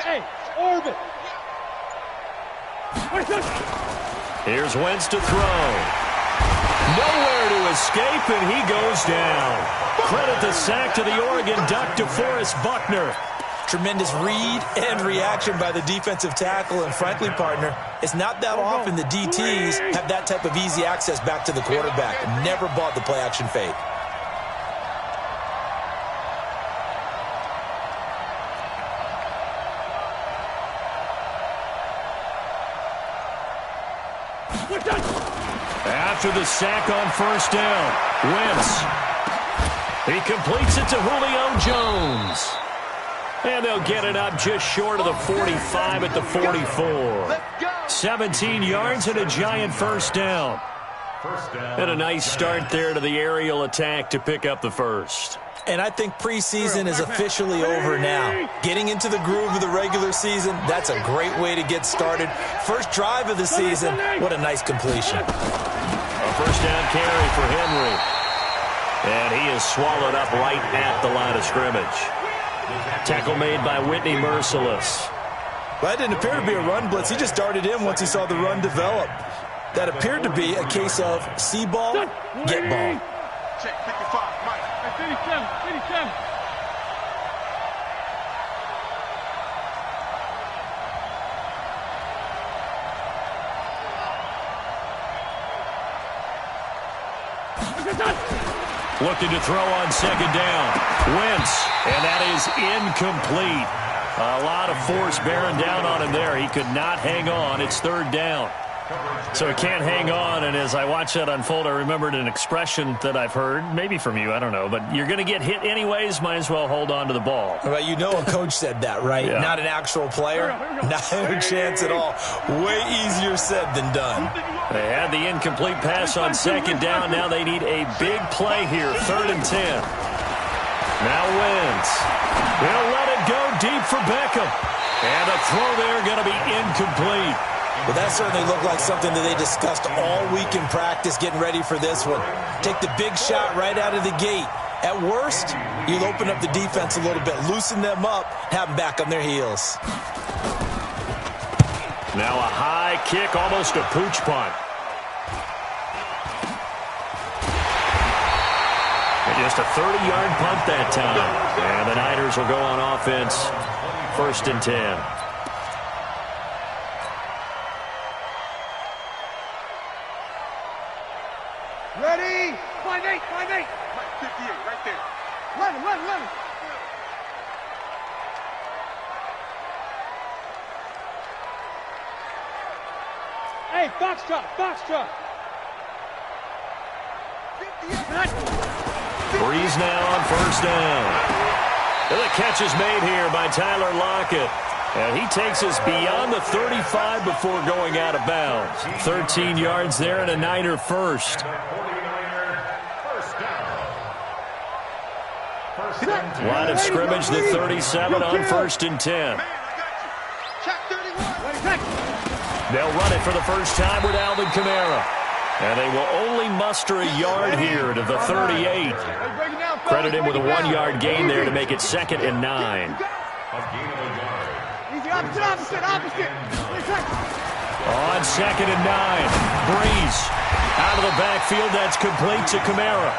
Hey, orbit. Here's Wentz to throw. Nowhere to escape, and he goes down. Credit the sack to the Oregon Duck, DeForest Buckner. Tremendous read and reaction by the defensive tackle, and frankly, partner, it's not that often the DTs have that type of easy access back to the quarterback. Never bought the play-action fake. After the sack on first down, Wentz. He completes it to Julio Jones. And they'll get it up just short of the 45 at the 44. 17 yards and a giant first down. And a nice start there to the aerial attack to pick up the first. And I think preseason is officially over now. Getting into the groove of the regular season, that's a great way to get started. First drive of the season, what a nice completion. A first down carry for Henry. And he is swallowed up right at the line of scrimmage. Tackle made by Whitney Merciless. Well, that didn't appear to be a run blitz. He just darted in once he saw the run develop. That appeared to be a case of see ball, get ball. Check 55, Mike. 57, 57. Looking to throw on second down. Wentz, and that is incomplete. A lot of force bearing down on him there. He could not hang on. It's third down. So he can't hang on, and as I watched that unfold, I remembered an expression that I've heard, maybe from you, I don't know, but you're going to get hit anyways, might as well hold on to the ball. Well, you know a coach said that, right? Yeah. Not an actual player. Not a chance at all. Way easier said than done. They had the incomplete pass on second down. Now they need a big play here, 3rd and 10. Now Wentz. They'll let it go deep for Beckham. And a throw there going to be incomplete. Well, that certainly looked like something that they discussed all week in practice getting ready for this one. Take the big shot right out of the gate. At worst, you'll open up the defense a little bit, loosen them up, have them back on their heels. Now a high kick, almost a pooch punt. And just a 30-yard punt that time. And the Niners will go on offense, 1st and 10. Ready? 5-8, 5-8. 58, right there. 11, 11, 11. Hey, Foxtrot, Foxtrot. Breeze now on first down. And the catch is made here by Tyler Lockett. And he takes us beyond the 35 before going out of bounds. 13 yards there and a Niner first. Line of scrimmage, the 37 on 1st and 10. They'll run it for the first time with Alvin Kamara. And they will only muster a yard here to the 38. Credit him with a 1-yard gain there to make it 2nd and 9. Opposite. On 2nd and 9. Breeze out of the backfield. That's complete to Kamara.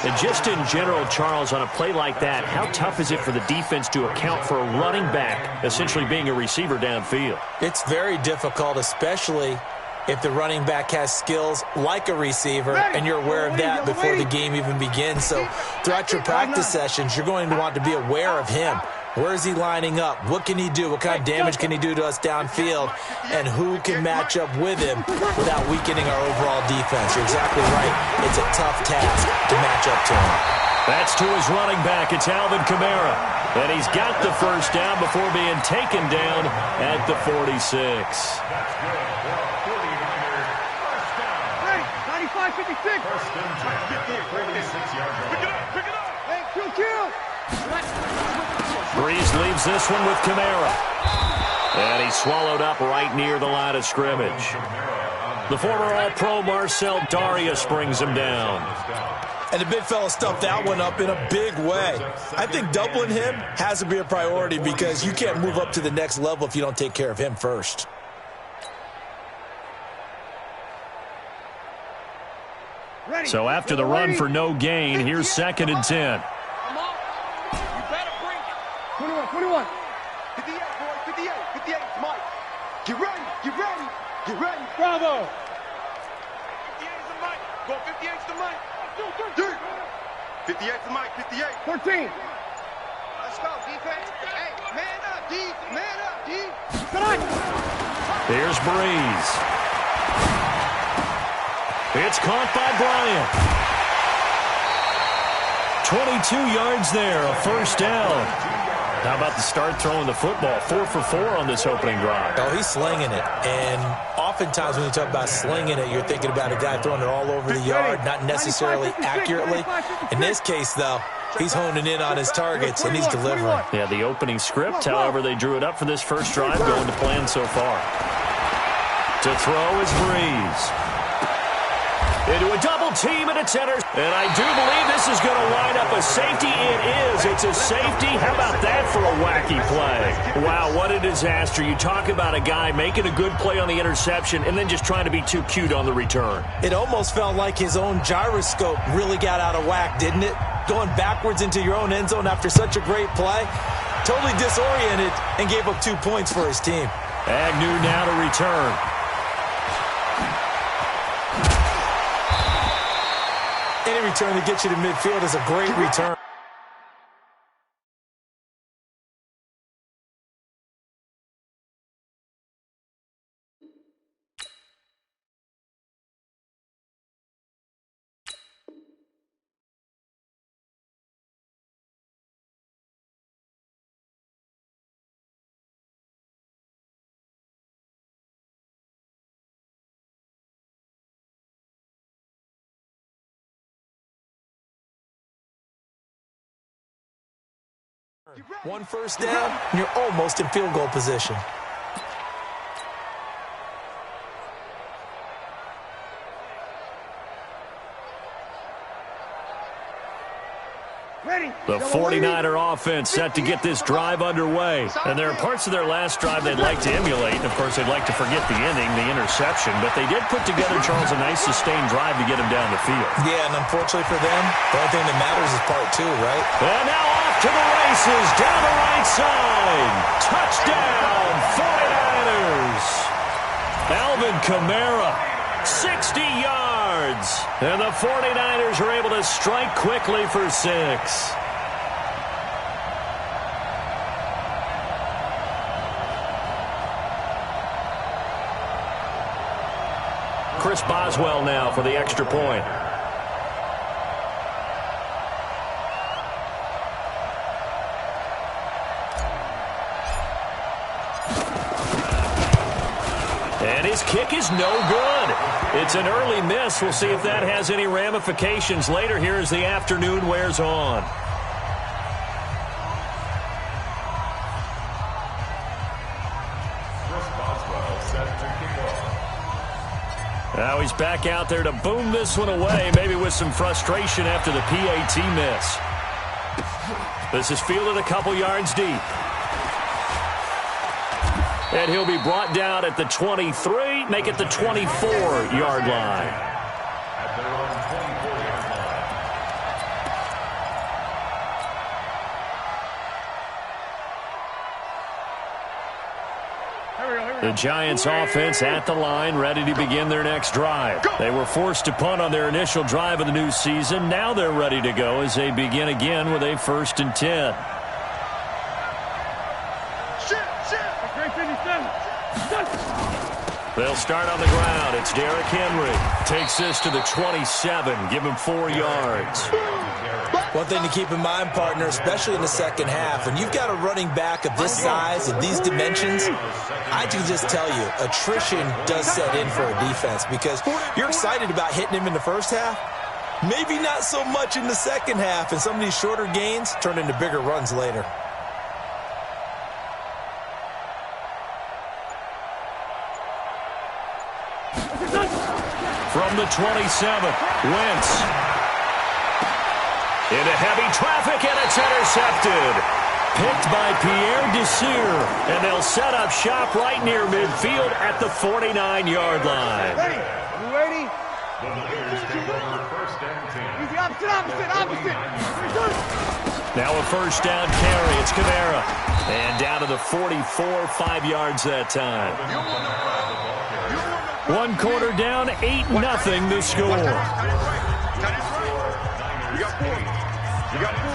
And just in general, Charles, on a play like that, how tough is it for the defense to account for a running back essentially being a receiver downfield? It's very difficult, especially if the running back has skills like a receiver, and you're aware of that before the game even begins. So throughout your practice sessions, you're going to want to be aware of him. Where is he lining up? What can he do? What kind of damage can he do to us downfield? And who can match up with him without weakening our overall defense? You're exactly right. It's a tough task to match up to him. That's to his running back. It's Alvin Kamara. And he's got the first down before being taken down at the 46. 95-56. Pick it up. Hey, kill. Breeze leaves this one with Kamara. And he's swallowed up right near the line of scrimmage. The former All-Pro Marcel Darius brings him down. And the big fella stuffed that one up in a big way. I think doubling him has to be a priority because you can't move up to the next level if you don't take care of him first. So after the run for no gain, here's 2nd and 10. Come on. You better bring it. 21. 58, boy. 58. 58. Mike. Get ready. Get ready. Get ready. Bravo. 58 is the Mike. Go 58 is the Mike. 58 is the Mike. 58. 14. Let's go, defense. Hey, man up, D. Man up, D. Tonight. Here's Breeze. It's caught by Bryant. 22 yards there, a first down. How about the start throwing the football? 4 for 4 on this opening drive. Oh, he's slinging it. And oftentimes when you talk about slinging it, you're thinking about a guy throwing it all over the yard, not necessarily accurately. In this case, though, he's honing in on his targets, and he's delivering. Yeah, the opening script, however, they drew it up for this first drive, going to plan so far. To throw is Breeze. Into a double team, and it's enters. And I do believe this is going to line up a safety. It is. It's a safety. How about that for a wacky play? Wow, what a disaster. You talk about a guy making a good play on the interception and then just trying to be too cute on the return. It almost felt like his own gyroscope really got out of whack, didn't it? Going backwards into your own end zone after such a great play. Totally disoriented and gave up 2 points for his team. Agnew now to return. Any return to get you to midfield is a great return. One first down, and you're almost in field goal position. The 49er offense set to get this drive underway. And there are parts of their last drive they'd like to emulate. And, of course, they'd like to forget the ending, the interception. But they did put together, Charles, a nice sustained drive to get them down the field. Yeah, and unfortunately for them, the only thing that matters is part 2, right? And now off to the races, down the right side. Touchdown, 49ers. Alvin Kamara, 60 yards. And the 49ers are able to strike quickly for 6. Chris Boswell now for the extra point. And his kick is no good. It's an early miss. We'll see if that has any ramifications later here as the afternoon wears on. Now he's back out there to boom this one away, maybe with some frustration after the PAT miss. This is fielded a couple yards deep. And he'll be brought down at the 23, make it the 24-yard line. The Giants offense at the line, ready to begin their next drive. They were forced to punt on their initial drive of the new season. Now they're ready to go as they begin again with a 1st and 10. They'll start on the ground. It's Derrick Henry. Takes this to the 27. Give him 4 yards. One thing to keep in mind, partner, especially in the second half, when you've got a running back of this size and these dimensions, I can just tell you, attrition does set in for a defense because you're excited about hitting him in the first half. Maybe not so much in the second half, and some of these shorter gains turn into bigger runs later. From the 27, Wentz. Into heavy traffic, and it's intercepted. Picked by Pierre Desir, and they'll set up shop right near midfield at the 49-yard line. Ready? You ready? Easy, opposite. Now a first down carry. It's Kamara. And down to the 44, 5 yards that time. 1 quarter down, 8-0 the score. You got 4.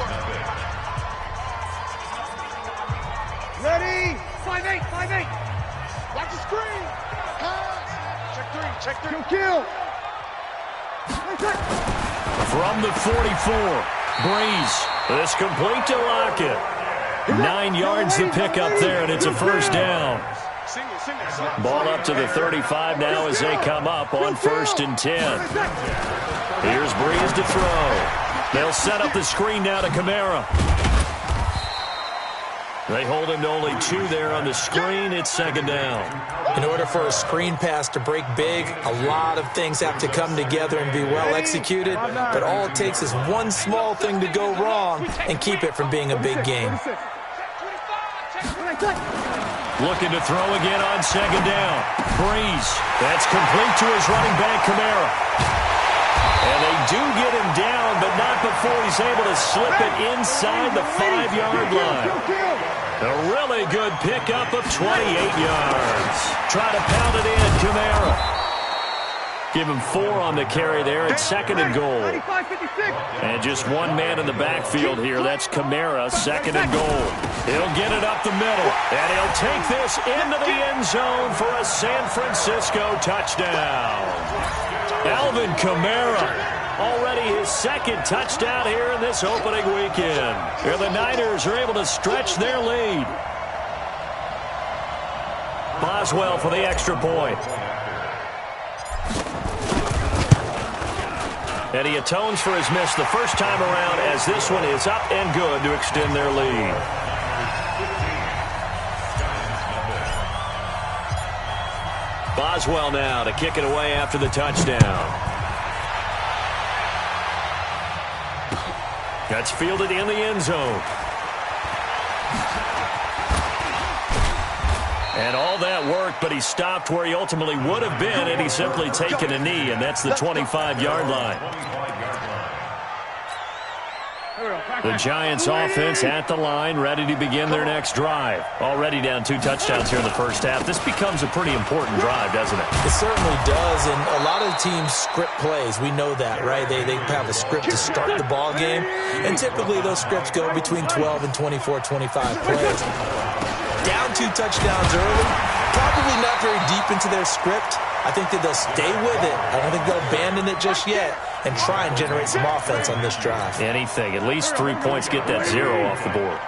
Ready? 5-8. Watch the screen. Check 3. Kill. From the 44, Breeze. This complete to Lockett. 9 yards to pick up there, and it's a first down. Ball up to the 35 now as they come up on 1st and 10. Here's Breeze to throw. They'll set up the screen now to Kamara. They hold him to only 2 there on the screen. It's 2nd down. In order for a screen pass to break big, a lot of things have to come together and be well executed. But all it takes is one small thing to go wrong and keep it from being a big game. Looking to throw again on 2nd down. Breeze. That's complete to his running back, Kamara. And they do get him down, but not before he's able to slip it inside the 5-yard line. A really good pickup of 28 yards. Try to pound it in, Kamara. Give him 4 on the carry there. It's 2nd and goal. And just one man in the backfield here. That's Kamara, 2nd and goal. He'll get it up the middle, and he'll take this into the end zone for a San Francisco touchdown. Alvin Kamara, already his 2nd touchdown here in this opening weekend. And the Niners are able to stretch their lead. Boswell for the extra point. And he atones for his miss the first time around as this one is up and good to extend their lead. Boswell now to kick it away after the touchdown. That's fielded in the end zone. And all that worked, but he stopped where he ultimately would have been, and he's simply taken a knee, and that's the 25-yard line. The Giants offense at the line, ready to begin their next drive. Already down 2 touchdowns here in the first half. This becomes a pretty important drive, doesn't it? It certainly does, and a lot of teams script plays. We know that, right? They have a script to start the ball game, and typically those scripts go between 12 and 24, 25 plays. Down 2 touchdowns early, probably not very deep into their script. I think that they'll stay with it. I don't think they'll abandon it just yet and try and generate some offense on this drive. Anything. At least 3 points, get that 0 off the board.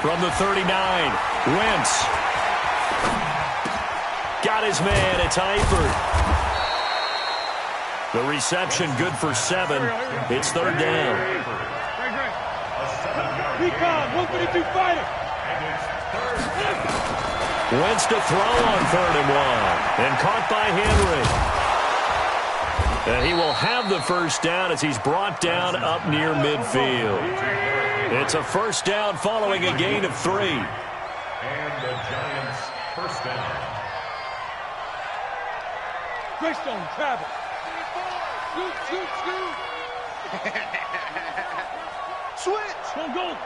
From the 39, Wentz. Got his man. It's Eifert. The reception good for 7. It's 3rd down. Recon, 152 fighter. Wentz to throw on 3rd and 1. And caught by Henry. And he will have the first down as he's brought down up near midfield. It's a first down following a gain of 3. And the Giants first down. Greystone travel. Scoot. Switch. Go.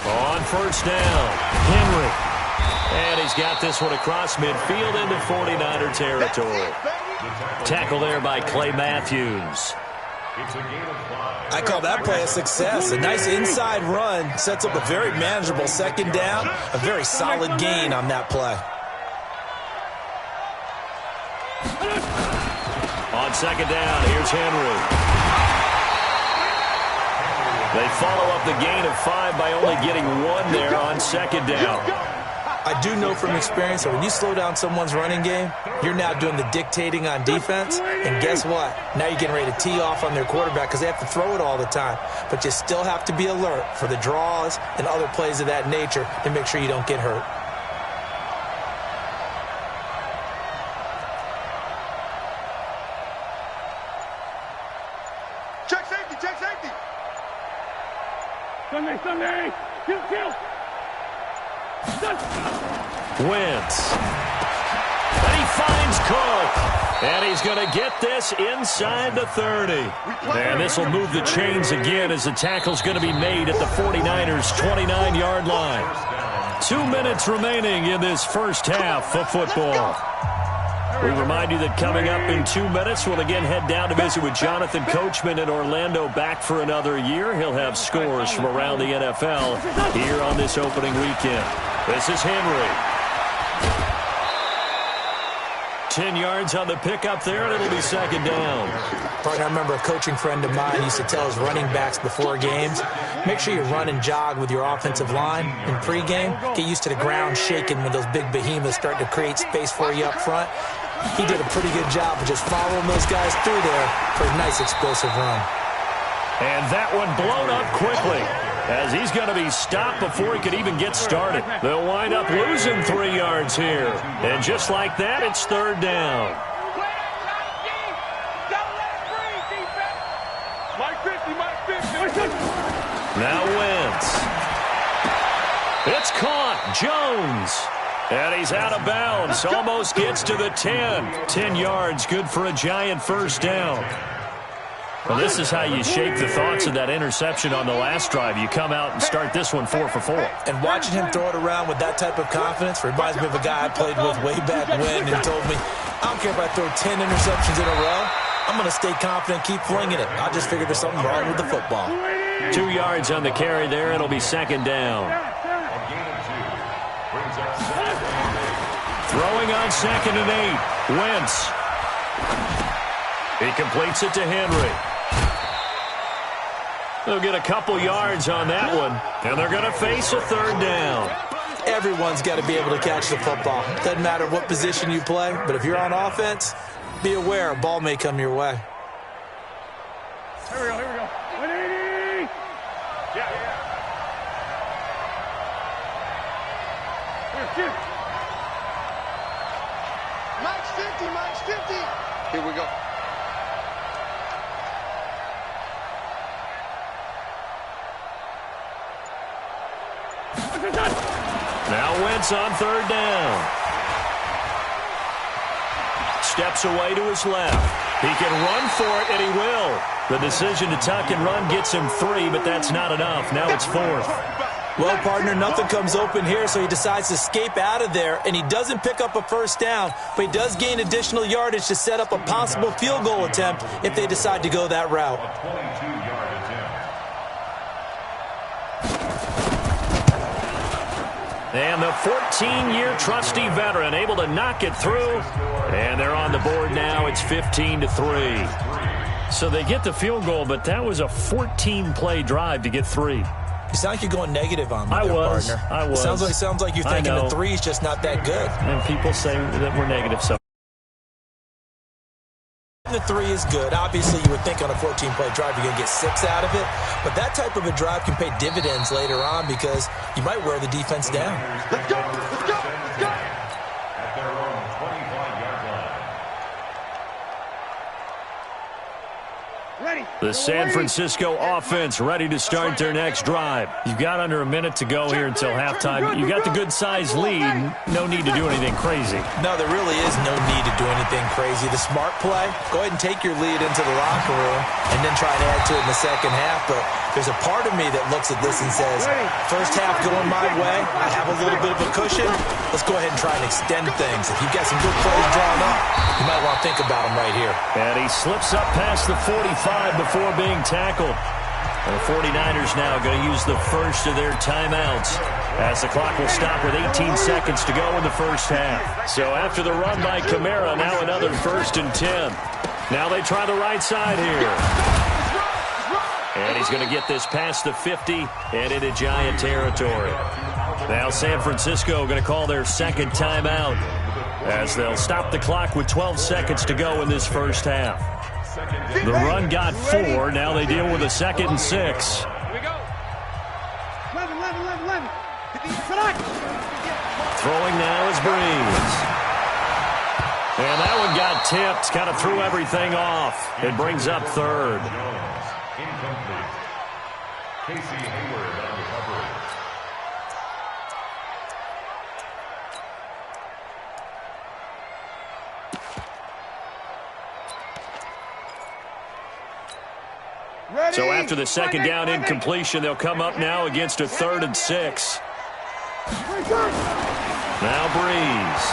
On first down, Henry. And he's got this one across midfield into 49er territory. Tackle there by Clay Matthews. It's a gain of 5. I call that play a success. A nice inside run sets up a very manageable 2nd down. A very solid gain on that play. On 2nd down, here's Henry. They follow up the gain of 5 by only getting 1 there on 2nd down. I do know from experience that when you slow down someone's running game, you're now doing the dictating on defense. And guess what? Now you're getting ready to tee off on their quarterback because they have to throw it all the time. But you still have to be alert for the draws and other plays of that nature to make sure you don't get hurt. Check safety, check safety. Sunday. Kill. Wentz. And he finds Cook. And he's going to get this inside the 30. And this will move the chains again as the tackle's going to be made at the 49ers' 29-yard line. 2 minutes remaining in this first half of football. We remind you that coming up in 2 minutes, we'll again head down to visit with Jonathan Coachman in Orlando, back for another year. He'll have scores from around the NFL here on this opening weekend. This is Henry. 10 yards on the pickup there, and it'll be second down. Partner, I remember a coaching friend of mine used to tell his running backs before games, make sure you run and jog with your offensive line in pregame. Get used to the ground shaking when those big behemoths start to create space for you up front. He did a pretty good job of just following those guys through there for a nice explosive run. And that one blown up quickly, as he's going to be stopped before he could even get started. They'll wind up losing 3 yards here. And just like that, it's third down. Now Wentz. It's caught. Jones. And he's out of bounds. Almost gets to the 10. 10 yards, good for a Giant first down. Well, this is how you shake the thoughts of that interception on the last drive. You come out and start this one 4 for 4. And watching him throw it around with that type of confidence reminds me of a guy I played with way back when and told me, I don't care if I throw 10 interceptions in a row. I'm going to stay confident, keep flinging it. I just figured there's something wrong with the football. 2 yards on the carry there. It'll be second down. Throwing on 2nd and 8. Wentz. He completes it to Henry. They'll get a couple yards on that one, and they're going to face a third down. Everyone's got to be able to catch the football. Doesn't matter what position you play, but if you're on offense, be aware a ball may come your way. Here we go. 180! Yeah. Here. Max 50. Here we go. Now Wentz on third down. Steps away to his left. He can run for it, and he will. The decision to tuck and run gets him 3, but that's not enough. Now it's 4th. Well, partner, nothing comes open here, so he decides to escape out of there, and he doesn't pick up a first down, but he does gain additional yardage to set up a possible field goal attempt if they decide to go that route. And the 14-year trusty veteran able to knock it through. And they're on the board now. It's 15-3. So they get the field goal, but that was a 14-play drive to get 3. You sound like you're going negative on me there, partner. I was. It sounds like you're thinking the 3 is just not that good. And people say that we're negative, so. The 3 is good. Obviously, you would think on a 14-play drive you're going to get 6 out of it. But that type of a drive can pay dividends later on because you might wear the defense down. Let's go. At their own 25-yard line. Ready. The San Francisco offense ready to start their next drive. You've got under a minute to go here until halftime. You got the good-sized lead. No need to do anything crazy. No, there really is no need to do anything crazy. The smart play, go ahead and take your lead into the locker room and then try to add to it in the second half. But there's a part of me that looks at this and says, first half going my way, I have a little bit of a cushion. Let's go ahead and try and extend things. If you've got some good plays drawn up, you might want to think about them right here. And he slips up past the 45 before being tackled. And the 49ers now going to use the first of their timeouts as the clock will stop with 18 seconds to go in the first half. So after the run by Kamara, now another 1st and 10. Now they try the right side here. And he's going to get this past the 50 and into Giant territory. Now San Francisco going to call their second timeout as they'll stop the clock with 12 seconds to go in this first half. The run got 4. Now they deal with a 2nd and 6. Here we go. 11. Throwing now is Breeze. And that one got tipped. Kind of threw everything off. It brings up 3rd. Incomplete. Casey Hayward on recovery. So after the second down incompletion, they'll come up now against a 3rd and 6. Now Breeze.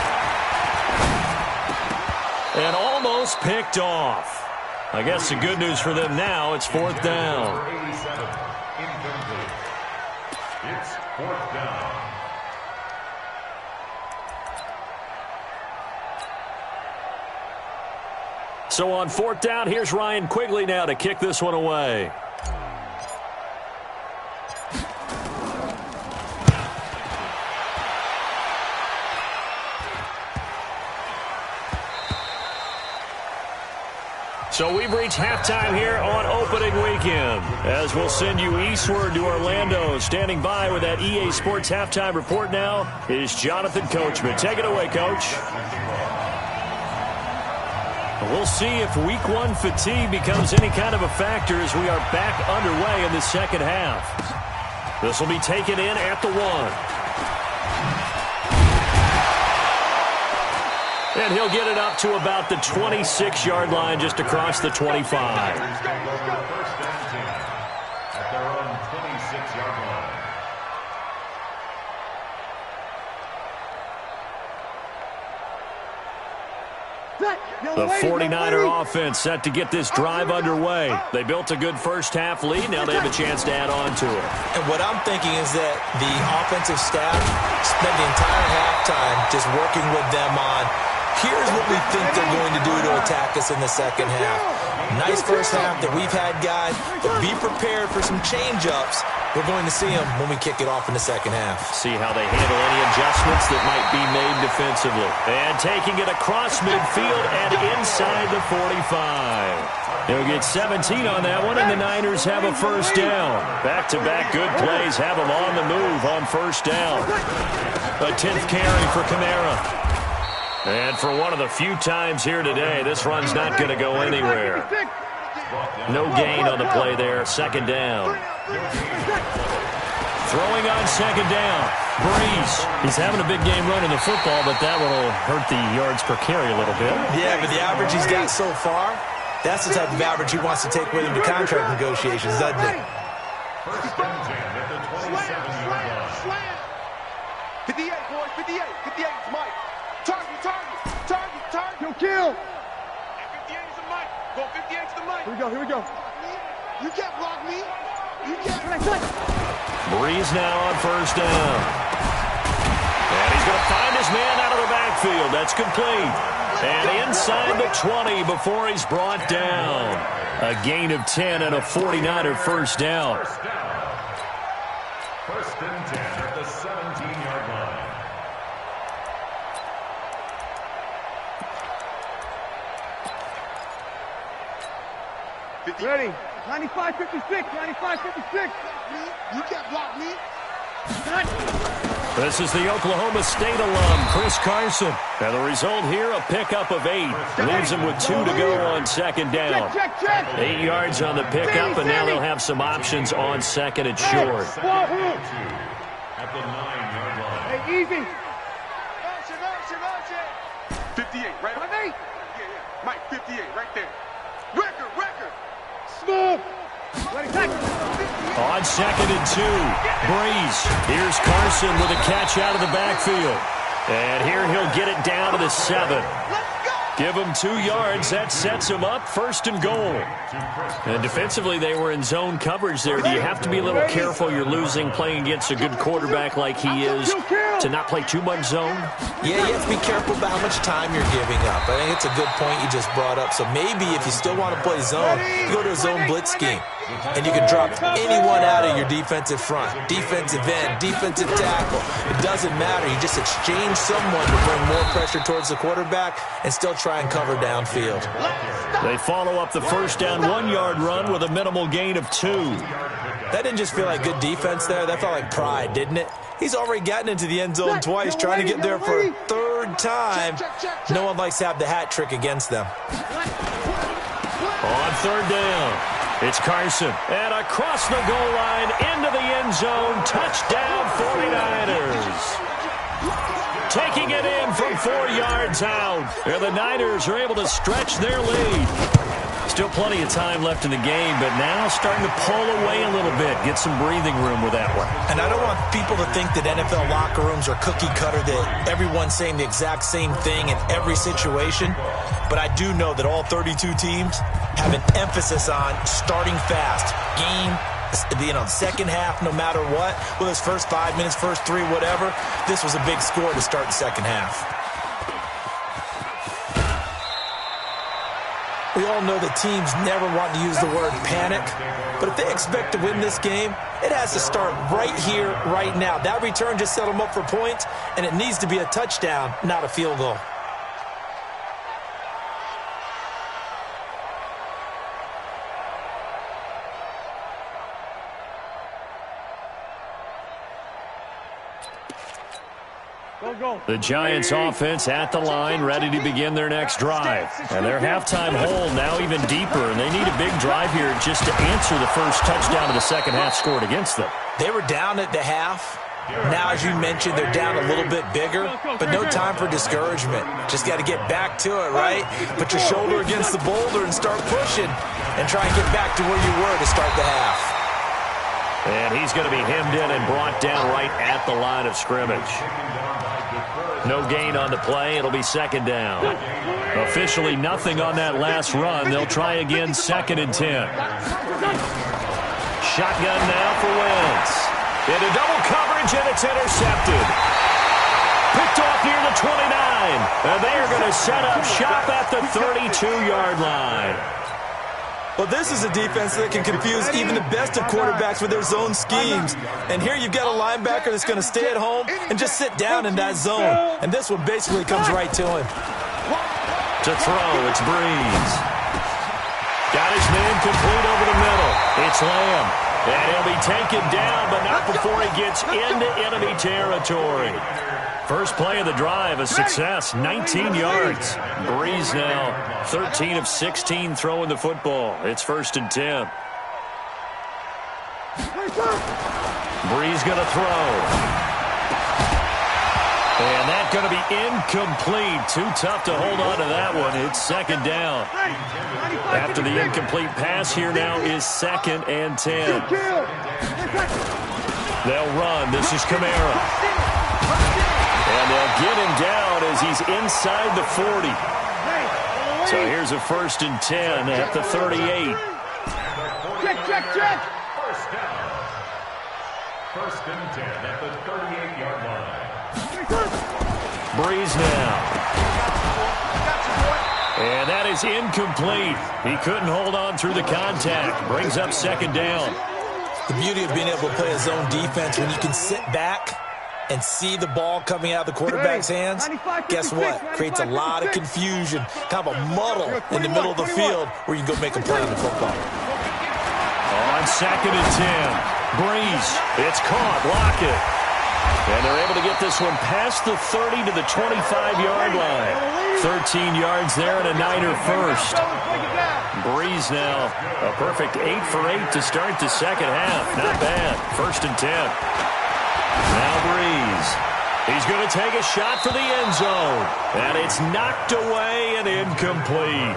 And almost picked off. I guess the good news for them now, it's 4th down. Incomplete. It's 4th down. So on 4th down, here's Ryan Quigley now to kick this one away. So we've reached halftime here on opening weekend, as we'll send you eastward to Orlando. Standing by with that EA Sports halftime report now is Jonathan Coachman. Take it away, Coach. We'll see if week 1 fatigue becomes any kind of a factor as we are back underway in the second half. This will be taken in at the 1. And he'll get it up to about the 26-yard line, just across the 25. First and 10 at their own 26-yard line. The 49er offense set to get this drive underway. They built a good first half lead. Now they have a chance to add on to it. And what I'm thinking is that the offensive staff spent the entire halftime just working with them on, here's what we think they're going to do to attack us in the second half. Nice first half that we've had, guys, but be prepared for some change-ups. We're going to see them when we kick it off in the second half. See how they handle any adjustments that might be made defensively. And taking it across midfield and inside the 45. They'll get 17 on that one, and the Niners have a first down. Back-to-back good plays have them on the move on first down. A 10th carry for Kamara. And for one of the few times here today, this run's not going to go anywhere. No gain on the play there. Second down. Throwing on second down. Breeze. He's having a big game running the football, but that one will hurt the yards per carry a little bit. Yeah, but the average he's got so far, that's the type of average he wants to take with him to contract negotiations, doesn't it? First and 10 at the 27-yard line. Slam! 58, boys, 58. 58 is Mike. Target. Kill. 58 is the Mike. Go 58 is the Mike. Here we go. You can't block me. You can't. Breeze now on first down. And he's going to find his man out of the backfield. That's complete. And inside the 20 before he's brought down. A gain of 10 and a 49er first down. First and 10 at the 17-yard line. Ready. 95-56. 95-56. You can't block me. This is the Oklahoma State alum, Chris Carson. And the result here, a pickup of 8. Leaves him with 2 to go on second down. Check. 8 yards on the pickup, and now they'll have some options on second and short. At the 9-yard line. Hey, easy. Motion. 58, right? Yeah. Mike, 58, right there. Record. Smooth. Ready, tackle. On second and 2, Breeze. Here's Carson with a catch out of the backfield. And here he'll get it down to the 7. Give him 2 yards. That sets him up first and goal. And defensively, they were in zone coverage there. Do you have to be a little careful? You're losing playing against a good quarterback like he is to not play too much zone? Yeah, you have to be careful about how much time you're giving up. I think it's a good point you just brought up. So maybe if you still want to play zone, you go to a zone blitz scheme. And you can drop anyone out of your defensive front, defensive end, defensive tackle. It doesn't matter. You just exchange someone to bring more pressure towards the quarterback and still try and cover downfield. They follow up the first down 1-yard run with a minimal gain of 2. That didn't just feel like good defense there. That felt like pride, didn't it? He's already gotten into the end zone twice, trying to get there for a 3rd time. No one likes to have the hat trick against them. On 3rd down. It's Carson. And across the goal line, into the end zone. Touchdown, 49ers. Taking it in from 4 yards out. And the Niners are able to stretch their lead. Still plenty of time left in the game, but now starting to pull away a little bit. Get some breathing room with that one. And I don't want people to think that NFL locker rooms are cookie cutter, that everyone's saying the exact same thing in every situation. But I do know that all 32 teams have an emphasis on starting fast. Second half, no matter what, whether it's first 5 minutes, first 3, whatever, this was a big score to start the second half. We all know that teams never want to use the word panic, but if they expect to win this game, it has to start right here, right now. That return just set them up for points, and it needs to be a touchdown, not a field goal. The Giants offense at the line, ready to begin their next drive. And their halftime hole now even deeper, and they need a big drive here just to answer the first touchdown of the second half scored against them. They were down at the half. Now, as you mentioned, they're down a little bit bigger, but no time for discouragement. Just got to get back to it, right? Put your shoulder against the boulder and start pushing and try and get back to where you were to start the half. And he's going to be hemmed in and brought down right at the line of scrimmage. No gain on the play. It'll be second down. Officially nothing on that last run. They'll try again, 2nd and 10. Shotgun now for Wentz. Into double coverage, and it's intercepted. Picked off near the 29. And they are going to set up shop at the 32-yard line. Well, this is a defense that can confuse even the best of quarterbacks with their zone schemes. And here you've got a linebacker that's going to stay at home and just sit down in that zone. And this one basically comes right to him. To throw, it's Breeze. Got his man complete over the middle. It's Lamb. And he'll be taken down, but not before he gets into enemy territory. First play of the drive, a success, 19 yards. Breeze now 13 of 16 throwing the football. It's 1st and 10. Breeze going to throw. And that's going to be incomplete. Too tough to hold on to that one. It's 2nd down. After the incomplete pass, here now is 2nd and 10. They'll run. This is Kamara. And they'll get him down as he's inside the 40. So here's a 1st and 10 at the 38. Check. First down. 1st and 10 at the 38-yard line. Breeze now. And that is incomplete. He couldn't hold on through the contact. Brings up 2nd down. The beauty of being able to play a zone defense when you can sit back and see the ball coming out of the quarterback's hands, guess what? Creates a lot of confusion, kind of a muddle in the middle of the field where you can go make a play on the football. On 2nd and 10. Breeze. It's caught. Lockett. And they're able to get this one past the 30 to the 25-yard line. 13 yards there and a Niner first. Breeze now a perfect 8 for 8 to start the second half. Not bad. 1st and 10. Now Breeze. He's going to take a shot for the end zone. And it's knocked away and incomplete.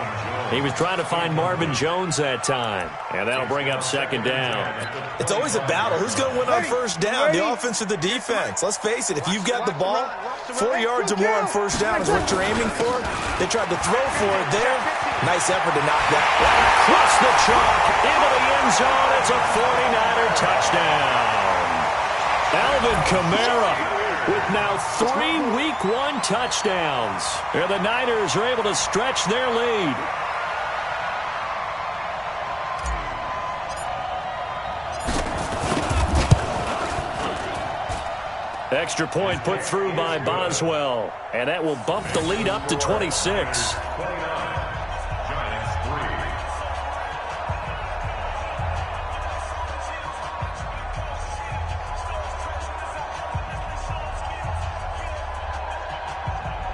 He was trying to find Marvin Jones that time. And that'll bring up 2nd down. It's always a battle. Who's going to win on 1st down, the offense or the defense? Let's face it, if you've got the ball, 4 yards or more on 1st down is what you're aiming for. They tried to throw for it there. Nice effort to knock that. Across the chalk, into the end zone. It's a 49er touchdown. Alvin Kamara with now 3 Week 1 touchdowns. And the Niners are able to stretch their lead. Extra point put through by Boswell. And that will bump the lead up to 26.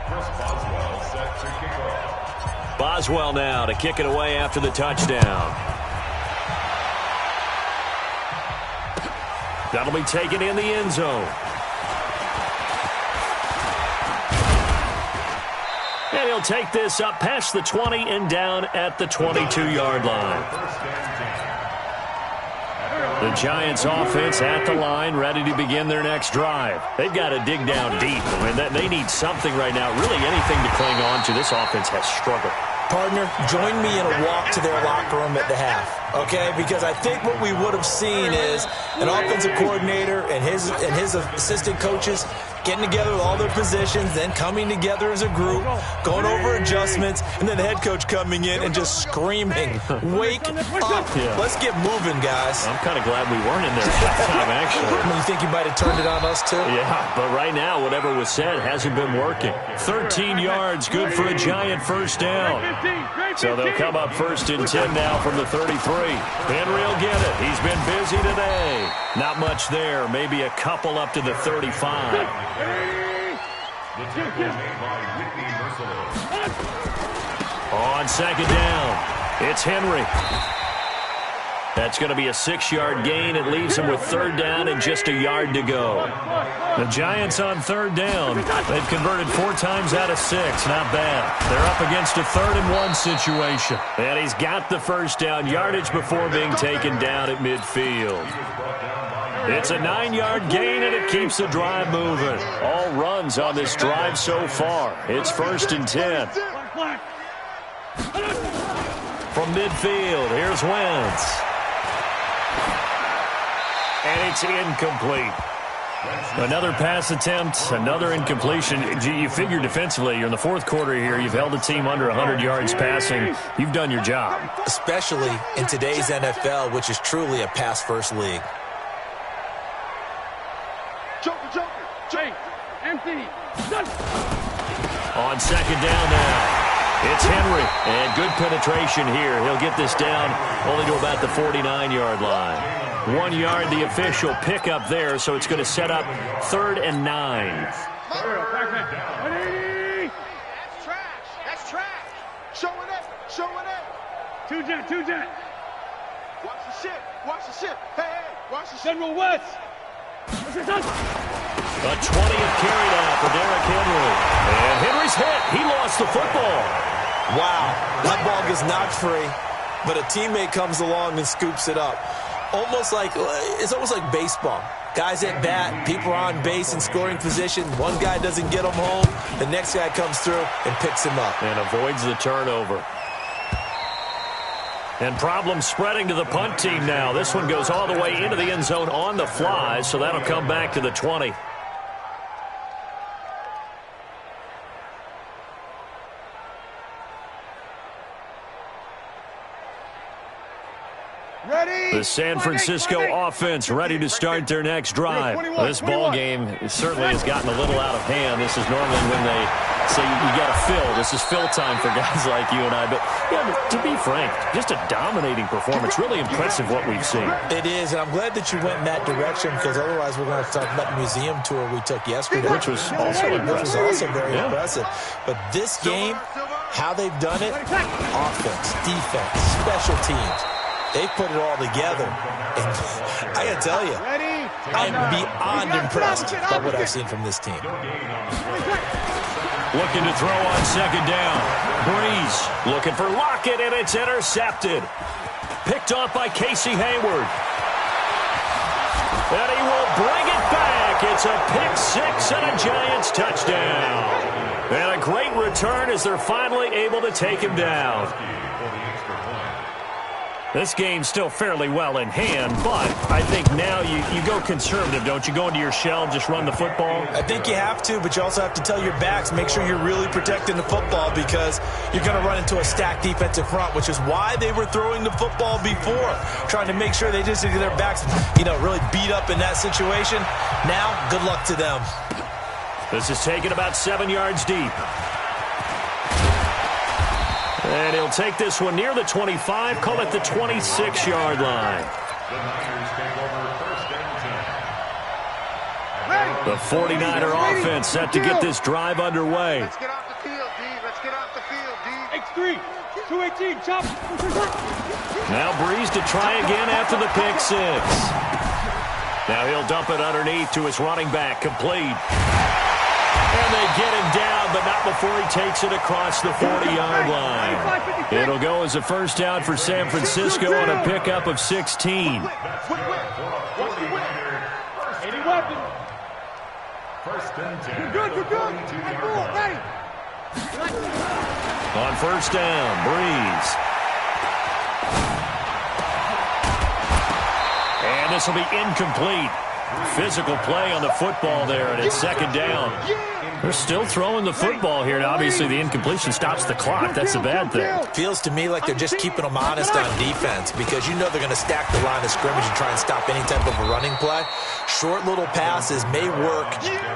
Boswell set to kick off. Boswell now to kick it away after the touchdown. That'll be taken in the end zone. And he'll take this up past the 20 and down at the 22-yard line. The Giants offense at the line, ready to begin their next drive. They've got to dig down deep. I mean, they need something right now, really anything to cling on to. This offense has struggled. Partner, join me in a walk to their locker room at the half, okay? Because I think what we would have seen is an offensive coordinator and his assistant coaches getting together with all their positions, then coming together as a group, going over adjustments, and then the head coach coming in and just screaming, wake up. Yeah. Let's get moving, guys. I'm kind of glad we weren't in there that time, actually. You think you might have turned it on us, too? Yeah, but right now, whatever was said hasn't been working. 13 yards, good for a Giant first down. So they'll come up first and 10 now from the 33. Henry will get it. He's been busy today. Not much there. Maybe a couple up to the 35. On second down, it's Henry. That's going to be a 6-yard gain. It leaves him with third down and just a yard to go. The Giants on third down. They've converted 4 times out of 6. Not bad. They're up against a 3rd and 1 situation. And he's got the first down yardage before being taken down at midfield. It's a 9-yard gain, and it keeps the drive moving. All runs on this drive so far. It's first and 10. From midfield, here's Wentz. And it's incomplete. Another pass attempt, another incompletion. You figure defensively, you're in the fourth quarter here. You've held a team under 100 yards passing. You've done your job. Especially in today's NFL, which is truly a pass-first league. Empty. On second down now, it's Henry. And good penetration here. He'll get this down only to about the 49-yard line. 1 yard, the official pickup there, so it's going to set up 3rd and 9. That's trash. That's trash. Showing up. Showing up. Two jet. Watch the ship. Watch the ship. Hey, watch the ship. General West. A 20th carry now for Derrick Henry. And Henry's hit. He lost the football. Wow. That ball gets knocked free, but a teammate comes along and scoops it up. It's almost like baseball. Guys at bat, people are on base in scoring position. One guy doesn't get him home. The next guy comes through and picks him up. And avoids the turnover. And problems spreading to the punt team now. This one goes all the way into the end zone on the fly, so that'll come back to the 20. The San Francisco offense ready to start their next drive. This ball game certainly has gotten a little out of hand. This is normally when they say you got to fill. This is fill time for guys like you and I. But yeah, to be frank, just a dominating performance. Really impressive what we've seen. It is, and I'm glad that you went in that direction because otherwise we're going to talk about the museum tour we took yesterday. Which was also impressive. Which was also very impressive. But this game, how they've done it, offense, defense, special teams. They've put it all together. And I got to tell you, I am beyond impressed by what I've seen from this team. Looking to throw on second down. Breeze looking for Lockett, and it's intercepted. Picked off by Casey Hayward. And he will bring it back. It's a pick six and a Giants touchdown. And a great return as they're finally able to take him down. This game's still fairly well in hand, but I think now you go conservative, don't you? Go into your shell and just run the football? I think you have to, but you also have to tell your backs, make sure you're really protecting the football because you're going to run into a stacked defensive front, which is why they were throwing the football before, trying to make sure they just get their backs, really beat up in that situation. Now, good luck to them. This is taken about 7 yards deep. And he'll take this one near the 25, call it the 26-yard line. The 49er offense set to get this drive underway. Let's get off the field, D. Let's get off the field, D. X3, 218, chop. Now Breeze to try again after the pick six. Now he'll dump it underneath to his running back. Complete. And they get him down, but not before he takes it across the 40-yard line. It'll go as a first down for San Francisco on a pickup of 16. First and 10. Good. Ready. On first down, Breeze. And this will be incomplete. Physical play on the football there, and it's second down. They're still throwing the football here, and obviously the incompletion stops the clock. That's a bad thing. Feels to me like they're just keeping them honest on defense because you know they're going to stack the line of scrimmage and try and stop any type of a running play. Short little passes may work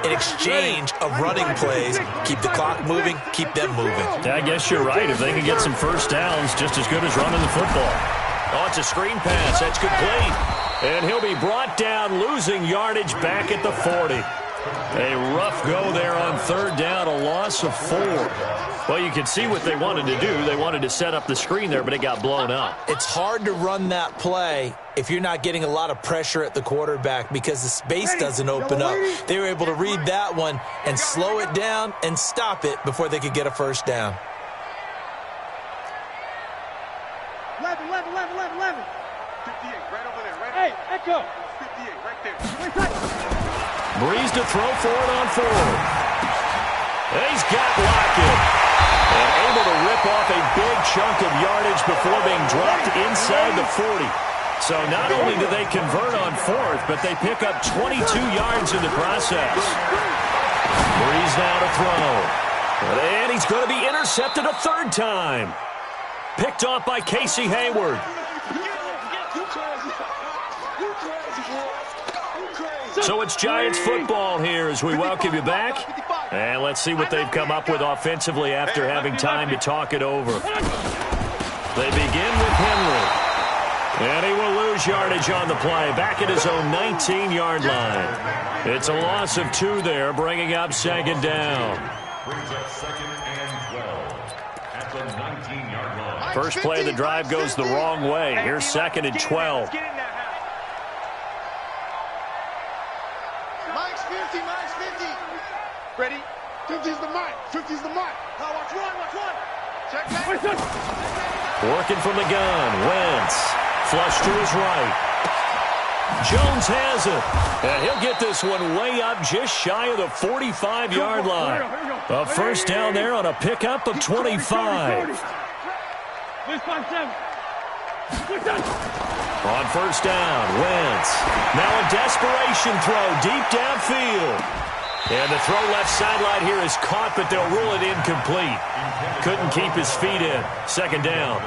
in exchange of running plays. Keep the clock moving, keep them moving. I guess you're right. If they can get some first downs, just as good as running the football. Oh, it's a screen pass. That's complete. And he'll be brought down, losing yardage back at the 40. A rough go there on third down, a loss of 4. Well, you can see what they wanted to do. They wanted to set up the screen there, but it got blown up. It's hard to run that play if you're not getting a lot of pressure at the quarterback because the space doesn't open up. They were able to read that one and slow it down and stop it before they could get a first down. 11. 58, right over there, right? Hey, Echo. 58, right there. Breeze to throw for it on 4. He's got Lockett. And able to rip off a big chunk of yardage before being dropped inside the 40. So not only do they convert on 4th, but they pick up 22 yards in the process. Breeze now to throw. And he's going to be intercepted a third time. Picked off by Casey Hayward. So it's Giants football here as we welcome you back. And let's see what they've come up with offensively after having time to talk it over. They begin with Henry. And he will lose yardage on the play, back at his own 19-yard line. It's a loss of 2 there, bringing up second down. Brings up second and 12 at the 19-yard line. First play of the drive goes the wrong way. Here's second and 12. Ready? 50's the mark. 50's the mark. Now watch one. Check back. Working from the gun. Wentz. Flush to his right. Jones has it. And he'll get this one way up just shy of the 45-yard line. A first down there on a pickup of 25. On first down, Wentz. Now a desperation throw deep downfield. And the throw left sideline here is caught, but they'll rule it incomplete. Couldn't keep his feet in. Second down.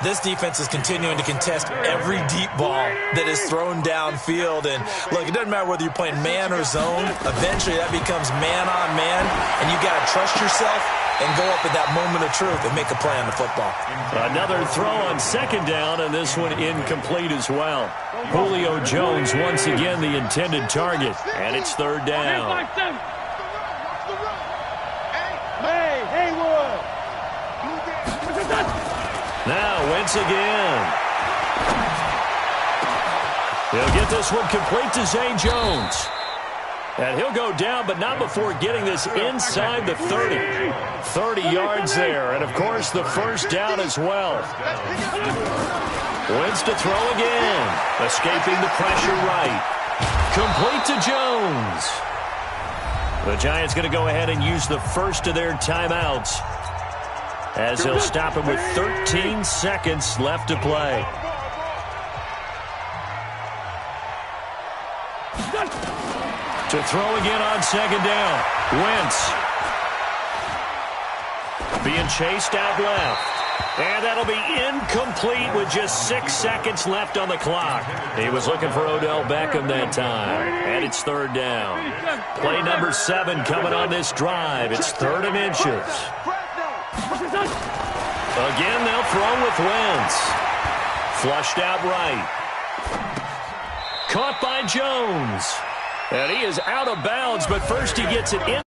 This defense is continuing to contest every deep ball that is thrown downfield. And, look, it doesn't matter whether you're playing man or zone. Eventually that becomes man-on-man, and you got to trust yourself and go up at that moment of truth and make a play on the football. Another throw on second down, and this one incomplete as well. Julio Jones once again the intended target, and it's third down. Hey, Haywood. Now Wentz again. He'll get this one complete to Zay Jones. And he'll go down, but not before getting this inside the 30. 30 yards there, and of course the first down as well. Wentz to throw again. Escaping the pressure right. Complete to Jones. The Giants going to go ahead and use the first of their timeouts, as they'll stop him with 13 seconds left to play. To throw again on second down. Wentz. Being chased out left. And that'll be incomplete with just 6 seconds left on the clock. He was looking for Odell Beckham that time. And it's third down. Play number 7 coming on this drive. It's 3rd and inches. Again, they'll throw with Wentz. Flushed out right. Caught by Jones. And he is out of bounds, but first he gets it in.